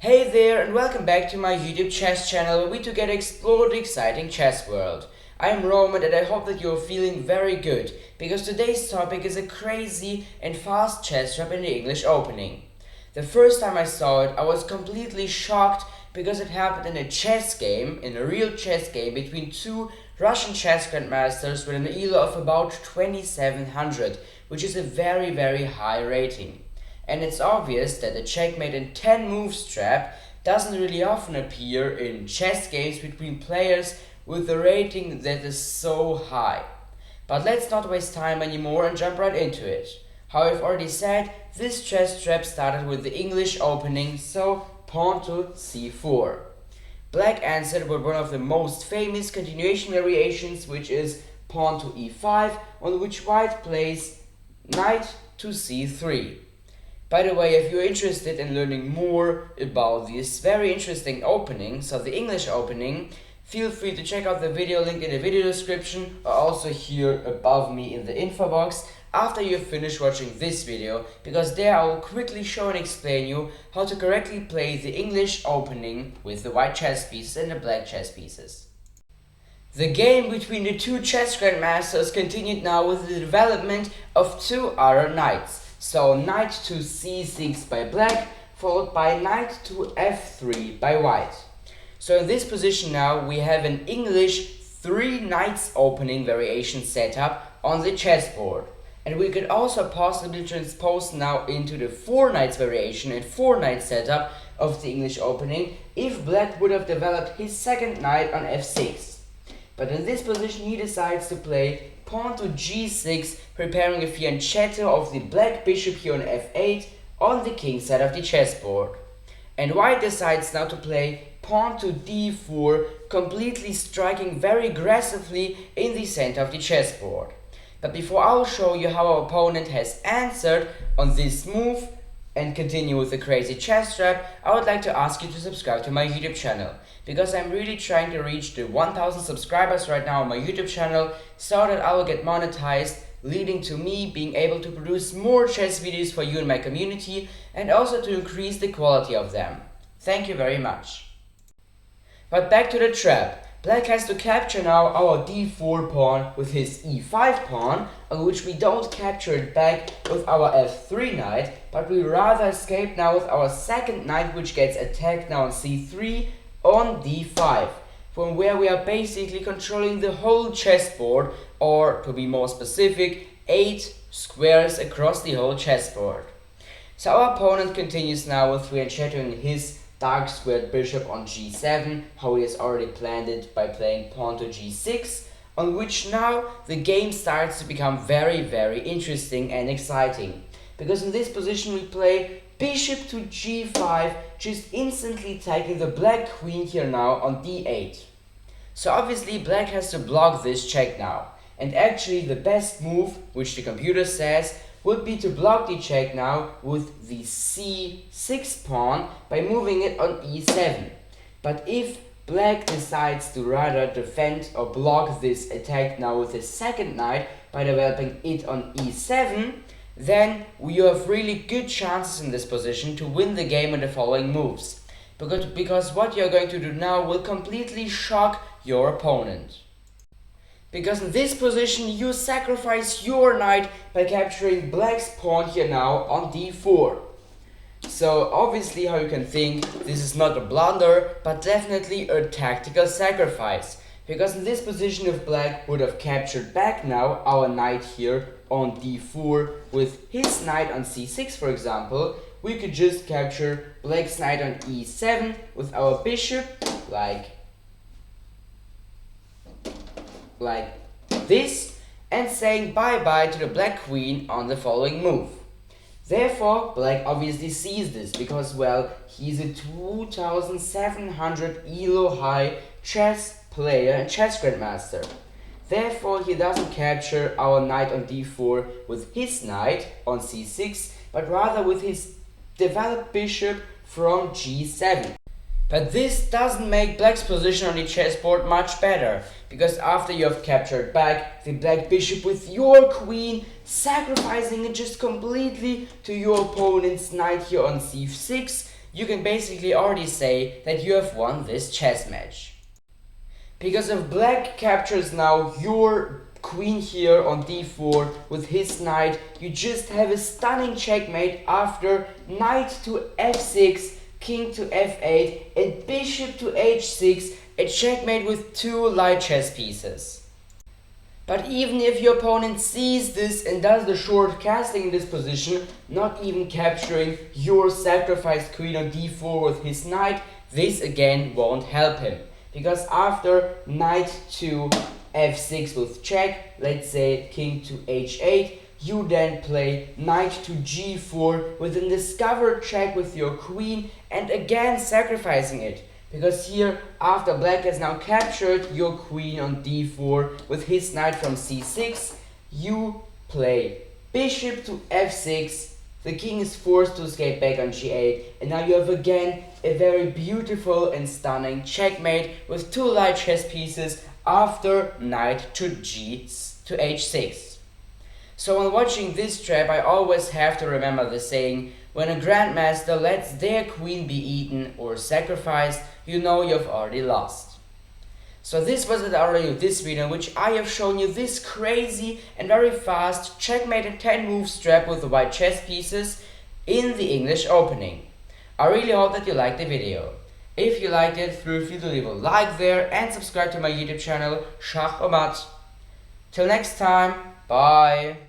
Hey there and welcome back to my YouTube chess channel where we together explore the exciting chess world. I am Roman and I hope that you're feeling very good because today's topic is a crazy and fast chess rep in the English opening. The first time I saw it I was completely shocked because it happened in a chess game, in a real chess game between two Russian chess grandmasters with an ELO of about 2700, which is a very high rating. And it's obvious that the checkmate in 10 moves trap doesn't really often appear in chess games between players with a rating that is so high. But let's not waste time anymore and jump right into it. How I've already said, this chess trap started with the English opening, so pawn to c4. Black answered with one of the most famous continuation variations, which is pawn to e5, on which white plays knight to c3. By the way, if you're interested in learning more about this very interesting opening, so the English opening, feel free to check out the video link in the video description or also here above me in the info box after you've finished watching this video, because there I will quickly show and explain you how to correctly play the English opening with the white chess pieces and the black chess pieces. The game between the two chess grandmasters continued now with the development of two other knights. So knight to c6 by black, followed by knight to f3 by white. So in this position now we have an English 3 knights opening variation setup on the chessboard. And we could also possibly transpose now into the 4 knights variation and 4 knights setup of the English opening if black would have developed his second knight on f6. But in this position he decides to play pawn to g6, preparing a fianchetto of the black bishop here on f8 on the king side of the chessboard. And white decides now to play pawn to d4, completely striking very aggressively in the center of the chessboard. But before I will show you how our opponent has answered on this move and continue with the crazy chess trap, I would like to ask you to subscribe to my YouTube channel, because I'm really trying to reach the 1000 subscribers right now on my YouTube channel so that I will get monetized, leading to me being able to produce more chess videos for you and my community and also to increase the quality of them. Thank you very much. But back to the trap. Black has to capture now our d4 pawn with his e5 pawn, on which we don't capture it back with our f3 knight, but we rather escape now with our second knight, which gets attacked now on c3 on d5, from where we are basically controlling the whole chessboard, or to be more specific, 8 squares across the whole chessboard. So our opponent continues now with fianchettoing his dark squared bishop on g7, how he has already planned it by playing pawn to g6, on which now the game starts to become very interesting and exciting. Because in this position we play bishop to g5, just instantly taking the black queen here now on d8. So obviously black has to block this check now. And actually the best move, which the computer says, would be to block the check now with the c6 pawn by moving it on e7. But if black decides to rather defend or block this attack now with his second knight by developing it on e7, then you have really good chances in this position to win the game in the following moves. Because what you're going to do now will completely shock your opponent. Because in this position you sacrifice your knight by capturing black's pawn here now on d4. So obviously how you can think this is not a blunder, but definitely a tactical sacrifice. Because in this position if black would have captured back now our knight here on d4 with his knight on c6 for example, we could just capture black's knight on e7 with our bishop like this, and saying bye-bye to the black queen on the following move. Therefore, black obviously sees this because, well, he's a 2700 ELO high chess player and chess grandmaster. Therefore, he doesn't capture our knight on d4 with his knight on c6, but rather with his developed bishop from g7. But this doesn't make black's position on the chessboard much better, because after you have captured back the black bishop with your queen, sacrificing it just completely to your opponent's knight here on c6, you can basically already say that you have won this chess match. Because if black captures now your queen here on d4 with his knight, you just have a stunning checkmate after knight to f6, king to f8 and bishop to h6, a checkmate with 2 light chess pieces. But even if your opponent sees this and does the short castling in this position, not even capturing your sacrificed queen on d4 with his knight, this again won't help him. Because after knight to f6 with check, let's say king to h8, you then play knight to g4 with a discovered check with your queen and again sacrificing it. Because here, after black has now captured your queen on d4 with his knight from c6, you play bishop to f6, the king is forced to escape back on g8, and now you have again a very beautiful and stunning checkmate with 2 light chess pieces after knight to h6. So when watching this trap, I always have to remember the saying, when a grandmaster lets their queen be eaten or sacrificed, you know you've already lost. So this was it already with this video in which I have shown you this crazy and very fast checkmate 10 moves trap with the white chess pieces in the English opening. I really hope that you liked the video. If you liked it, feel free to leave a like there and subscribe to my YouTube channel, SchachRomatt. Till next time, bye!